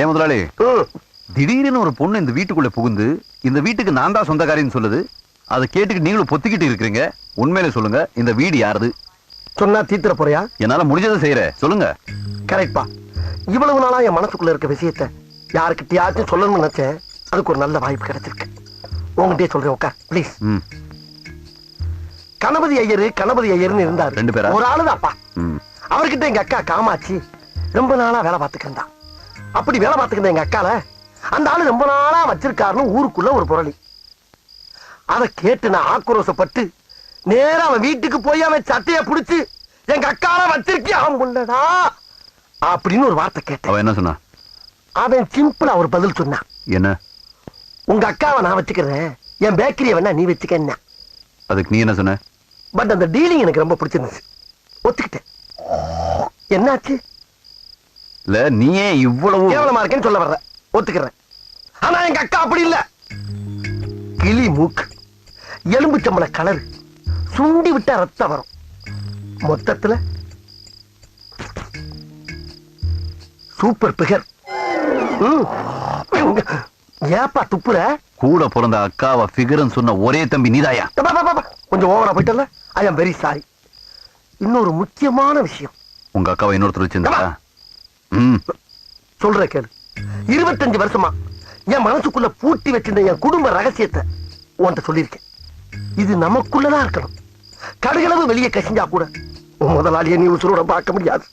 ஏன் முதலாளி, திடீர்னு ஒரு பொண்ணு இந்த வீட்டுக்குள்ள புகுந்து இந்த வீட்டுக்கு நான் தான் சொந்தக்காரின்னு சொல்லுது. அதை கேட்டுக்கிட்டு நீங்களும் பொத்திக்கிட்டு இருக்கிறீங்க. உண்மையில சொல்லுங்க, இந்த வீடு யாருது? சொன்னா தீத்துற போறியா? என்னால முடிஞ்சதை செய்யற, சொல்லுங்க. கரெக்ட்பா. இவ்வளவு நாளா என் மனசுக்குள்ள இருக்க விஷயத்த யாருக்கிட்டயாச்சும் சொல்லணும்னு நினைச்சேன். அதுக்கு ஒரு நல்ல வாய்ப்பு கிடைச்சிருக்கு. உங்ககிட்டயே சொல்றேன், உட்கார் ப்ளீஸ். கணபதி ஐயர்னு இருந்தாரு. 2 பேரா? ஒரு ஆளுதான்ப்பா. அவர்கிட்ட எங்க அக்கா காமாட்சி ரொம்ப நாளா வேலை பார்த்துக்கிட்டா. அப்படி வேலை பார்த்துக்கிட்ட எங்க அக்கால அந்த ஆளு ரொம்ப நாளா வச்சிருக்காருன்னு ஊருக்குள்ள ஒரு புரளி. அதை கேட்டு நான் ஆக்ரோஷப்பட்டு நேரா அவன் வீட்டுக்கு போய் அவன் சட்டைய புடிச்சு எங்க அக்கால வச்சிருக்கியா முன்னடா அப்படின்னு ஒரு வார்த்தை கேட்டேன். அவன் என்ன சொன்னா? அவன் சிம்பிளா ஒரு பதில் சொன்னான். என்ன? உங்க அக்காவை நான் வச்சுக்கிறேன், என் பேக்கரியை வேணா நீ வச்சுக்க. அதுக்கு நீ என்ன சொன்ன? பட் அந்த டீலிங் எனக்கு ரொம்ப பிடிச்சிருந்துச்சு, ஒத்துக்கிட்டேன். என்னாச்சு? இல்ல, நீயே இவ்வளவு கேவலமா இருக்கேன்னு சொல்ல வர்ற, ஒத்துக்கிறேன். ஆனா எங்க அக்கா அப்படி இல்ல. கிளி மூக்கு, எலும்பு சம்பள கலர், சுண்டி விட்டா ரத்தம் வரும். மொத்தத்துல சூப்பர் பிகர். ஏப்பா துப்புற? கூட பிறந்த அக்காவை ஃபிகர்னு சொன்ன ஒரே தம்பி நீதாயா? கொஞ்சம் ஓவரா போயிட்டல. ஐ அம் வெரி சாரி. இன்னொரு முக்கியமான விஷயம், உங்க அக்காவை இன்னொருத்தர் வச்சிருந்தா? சொல்ற கேளு. 25 வருஷமா என் மனசுக்குள்ள பூட்டி வச்சிருந்த என் குடும்ப ரகசியத்தை உன்கிட்ட சொல்லியிருக்கேன். இது நமக்குள்ளதான் இருக்கணும். கடுகளவு வெளியே கசிஞ்சா கூட முதலாளியை நீ உசுரோட பார்க்க முடியாது.